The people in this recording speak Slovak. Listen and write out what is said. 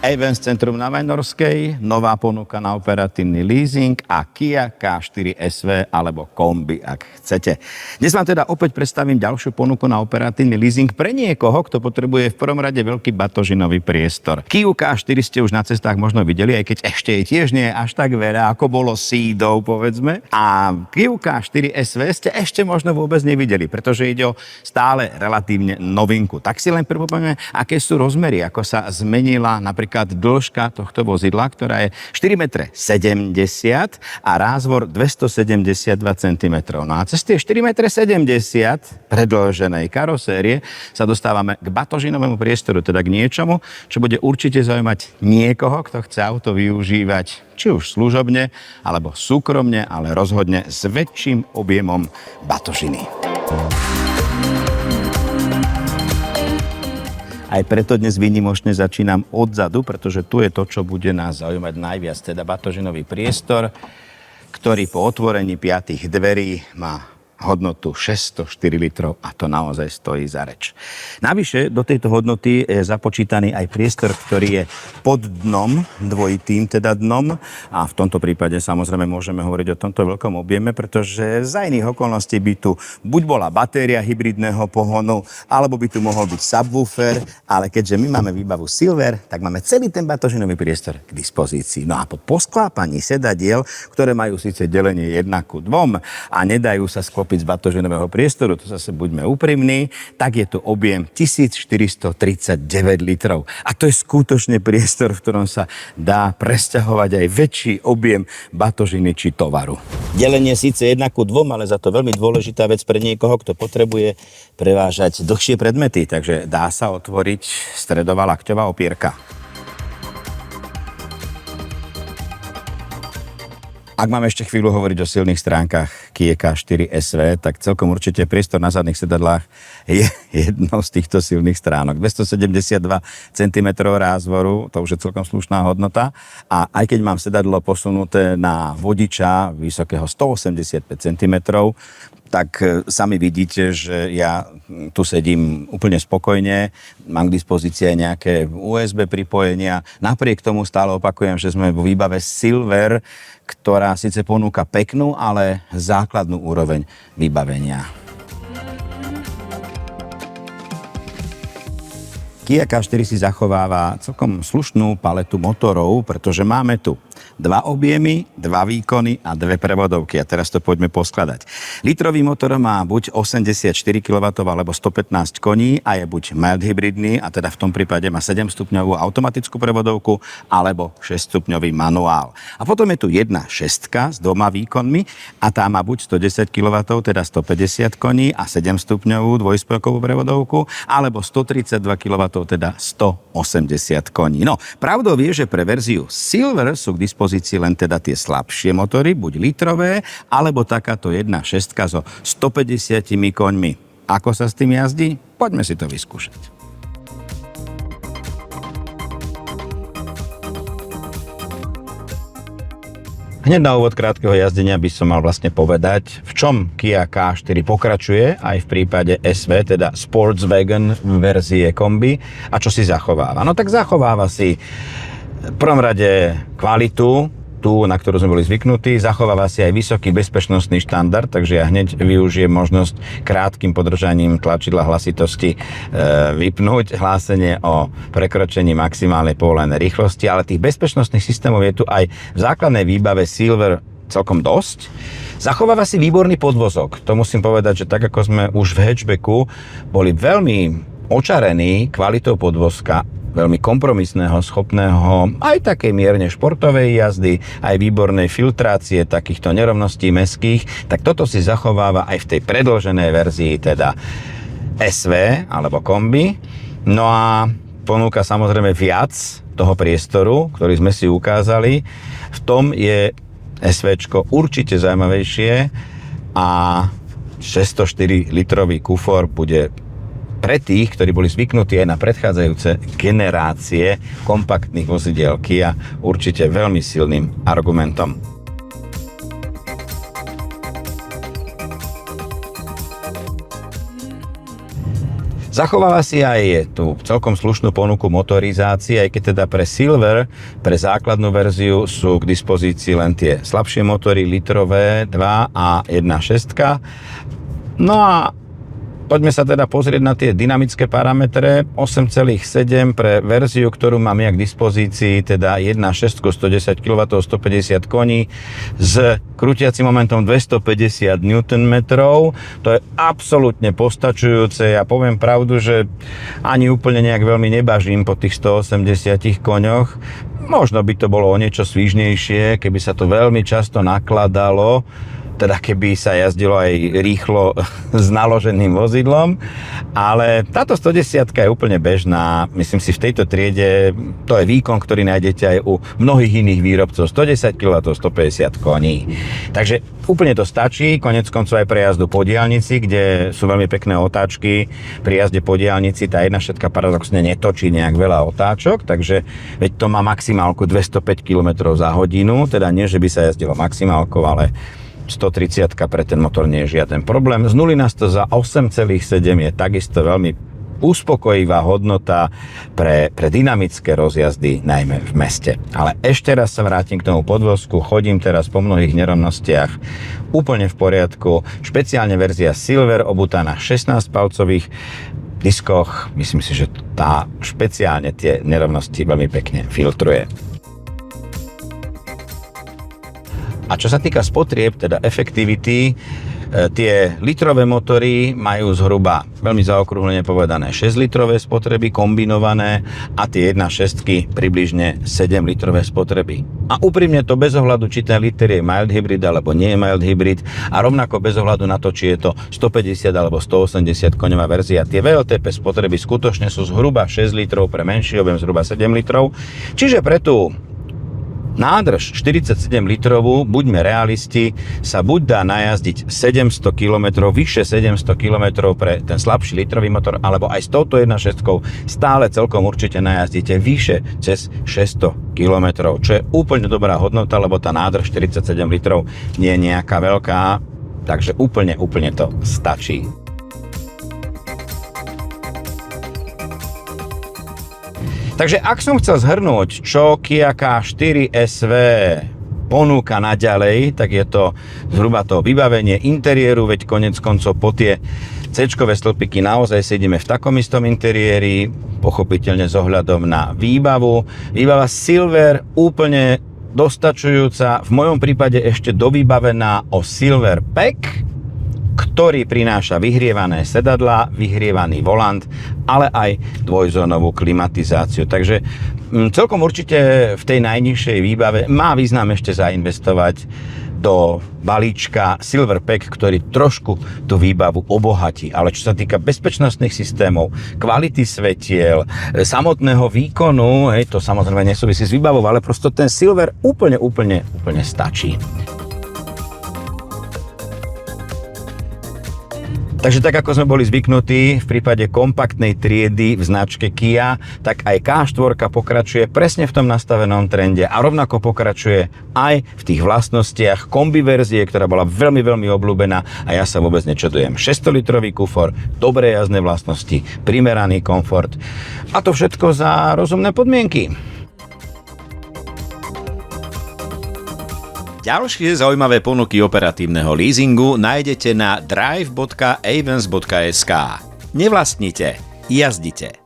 Events Centrum na Vajnorskej, nová ponuka na operatívny leasing a Kia K4 SV alebo kombi, ak chcete. Dnes vám teda opäť predstavím ďalšiu ponuku na operatívny leasing pre niekoho, kto potrebuje v prvom rade veľký batožinový priestor. Kiu K4 ste už na cestách možno videli, aj keď ešte jej tiež nie je až tak veľa, ako bolo Ceedov, povedzme. A Kiu K4 SV ste ešte možno vôbec nevideli, pretože ide o stále relatívne novinku. Tak si len pripomeňme, aké sú rozmery, ako sa zmenila napríklad dĺžka tohto vozidla, ktorá je 4,70 m a rázvor 272 cm. No a cez tie 4,70 m predĺženej karosérie sa dostávame k batožinovému priestoru, teda k niečomu, čo bude určite zaujímať niekoho, kto chce auto využívať či už služobne, alebo súkromne, ale rozhodne s väčším objemom batožiny. Aj preto dnes výnimočne začínam odzadu, pretože tu je to, čo bude nás zaujímať najviac, teda batožinový priestor, ktorý po otvorení 5 dverí má hodnotu 604 litrov a to naozaj stojí za reč. Navyše do tejto hodnoty je započítaný aj priestor, ktorý je pod dnom, dvojitým teda dnom a v tomto prípade samozrejme môžeme hovoriť o tomto veľkom objeme, pretože za iných okolností by tu buď bola batéria hybridného pohonu, alebo by tu mohol byť subwoofer, ale keďže my máme výbavu Silver, tak máme celý ten batožinový priestor k dispozícii. No a po posklápaní sedadiel, ktoré majú síce delenie 1:2 a nedajú sa sklopiť z batožinového priestoru, to zase buďme úprimní, tak je tu objem 1439 litrov. A to je skutočne priestor, v ktorom sa dá presťahovať aj väčší objem batožiny či tovaru. Delenie síce 1:2, ale za to veľmi dôležitá vec pre niekoho, kto potrebuje prevážať dlhšie predmety, takže dá sa otvoriť stredová lakťová opierka. Ak máme ešte chvíľu hovoriť o silných stránkach Kia K4 SV, tak celkom určite priestor na zadných sedadlách je jednou z týchto silných stránok. 272 cm rázvoru, to už je celkom slušná hodnota. A aj keď mám sedadlo posunuté na vodiča vysokého 185 cm, tak sami vidíte, že ja tu sedím úplne spokojne, mám k dispozícii aj nejaké USB pripojenia. Napriek tomu stále opakujem, že sme vo výbave Silver, ktorá síce ponúka peknú, ale základnú úroveň vybavenia. Kia K4 si zachováva celkom slušnú paletu motorov, pretože máme tu 2 objemy, 2 výkony a 2 prevodovky. A teraz to poďme poskladať. Litrový motor má buď 84 kW alebo 115 koní a je buď mild hybridný, a teda v tom prípade má 7-stupňovú automatickú prevodovku alebo 6-stupňový manuál. A potom je tu jedna šestka s 2 výkonmi a tá má buď 110 kW, teda 150 koní a 7-stupňovú dvojspojkovú prevodovku, alebo 132 kW, teda 180 koní. No, pravdou je, že pre verziu Silver sú k dispozícii len teda tie slabšie motory, buď litrové, alebo takáto jedna šestka so 150 koňmi. Ako sa s tým jazdí? Poďme si to vyskúšať. Hneď na úvod krátkeho jazdenia by som mal vlastne povedať, v čom Kia K4 pokračuje aj v prípade SV, teda Sportswagen verzie kombi, a čo si zachováva. No tak zachováva si v prvom rade kvalitu, tú, na ktorú sme boli zvyknutí, zachováva si aj vysoký bezpečnostný štandard, takže ja hneď využijem možnosť krátkym podržaním tlačidla hlasitosti vypnúť hlásenie o prekročení maximálnej povolenej rýchlosti, ale tých bezpečnostných systémov je tu aj v základnej výbave Silver celkom dosť. Zachováva si výborný podvozok. To musím povedať, že tak ako sme už v hatchbacku boli veľmi očarení kvalitou podvozka, veľmi kompromisného, schopného aj takej mierne športovej jazdy, aj výbornej filtrácie takýchto nerovností mestských, tak toto si zachováva aj v tej predĺženej verzii, teda SV alebo kombi. No a ponúka samozrejme viac toho priestoru, ktorý sme si ukázali. V tom je SVčko určite zaujímavejšie a 604 litrový kufor bude pre tých, ktorí boli zvyknutí aj na predchádzajúce generácie kompaktných vozidiel Kia, určite veľmi silným argumentom. Zachováva si aj tú celkom slušnú ponuku motorizácie, aj keď teda pre Silver, pre základnú verziu sú k dispozícii len tie slabšie motory, litrové 2 a 1.6. No a poďme sa teda pozrieť na tie dynamické parametre. 8,7 pre verziu, ktorú mám ja k dispozícii, teda 1.6, 110 kW, 150 koní s krútiacim momentom 250 Nm. To je absolútne postačujúce. Ja poviem pravdu, že ani úplne nejak veľmi nebažím po tých 180 koňoch. Možno by to bolo o niečo svižnejšie, keby sa to veľmi často nakladalo, teda keby sa jazdilo aj rýchlo s naloženým vozidlom, ale táto 110 je úplne bežná. Myslím si, v tejto triede to je výkon, ktorý nájdete aj u mnohých iných výrobcov. 110 kW, 150 koní. Takže úplne to stačí, konec koncov aj pre jazdu po diaľnici, kde sú veľmi pekné otáčky. Pri jazde po diaľnici tá 1.6 paradoxne netočí nejak veľa otáčok, takže veď to má maximálku 205 km za hodinu, teda nie, že by sa jazdilo maximálkou, ale 130 pre ten motor nie je žiaden problém. Z 0 na 100 za 8,7 je takisto veľmi uspokojivá hodnota pre dynamické rozjazdy, najmä v meste. Ale ešte raz sa vrátim k tomu podvozku, chodím teraz po mnohých nerovnostiach úplne v poriadku. Špeciálne verzia Silver obutá na 16-palcových diskoch. Myslím si, že tá špeciálne tie nerovnosti veľmi pekne filtruje. A čo sa týka spotrieb, teda efektivity, tie litrové motory majú zhruba, veľmi zaokrúhlene povedané, 6 litrové spotreby kombinované a tie 1.6 približne 7 litrové spotreby. A úprimne to bez ohľadu, či ten liter je mild hybrid alebo nie je mild hybrid a rovnako bez ohľadu na to, či je to 150 alebo 180 koňová verzia. Tie VLTP spotreby skutočne sú zhruba 6 litrov, pre menší objem zhruba 7 litrov. Čiže pre tú nádrž 47 litrovú, buďme realisti, sa buď dá najazdiť 700 km, vyše 700 km pre ten slabší litrový motor, alebo aj s touto 1.6 stále celkom určite najazdíte vyše cez 600 km, čo je úplne dobrá hodnota, lebo tá nádrž 47 litrov nie je nejaká veľká, takže úplne to stačí. Takže ak som chcel zhrnúť, čo Kia K4 SV ponúka naďalej, tak je to zhruba to vybavenie interiéru, veď konec koncov po tie C-čkové stĺpiky naozaj sedíme v takom istom interiéri, pochopiteľne s ohľadom na výbavu. Výbava Silver úplne dostačujúca, v mojom prípade ešte dovybavená o Silver Pack, ktorý prináša vyhrievané sedadlá, vyhrievaný volant, ale aj dvojzónovú klimatizáciu. Takže celkom určite v tej najnižšej výbave má význam ešte zainvestovať do balíčka Silver Pack, ktorý trošku tú výbavu obohatí. Ale čo sa týka bezpečnostných systémov, kvality svetiel, samotného výkonu, to samozrejme nesúvisí s výbavou, ale prosto ten Silver úplne stačí. Takže tak, ako sme boli zvyknutí v prípade kompaktnej triedy v značke Kia, tak aj K4 pokračuje presne v tom nastavenom trende a rovnako pokračuje aj v tých vlastnostiach kombi verzie, ktorá bola veľmi obľúbená a ja sa vôbec nečudujem. 600-litrový kufor, dobré jazdné vlastnosti, primeraný komfort a to všetko za rozumné podmienky. Ďalšie zaujímavé ponuky operatívneho leasingu nájdete na drive.avens.sk. Nevlastnite, jazdite.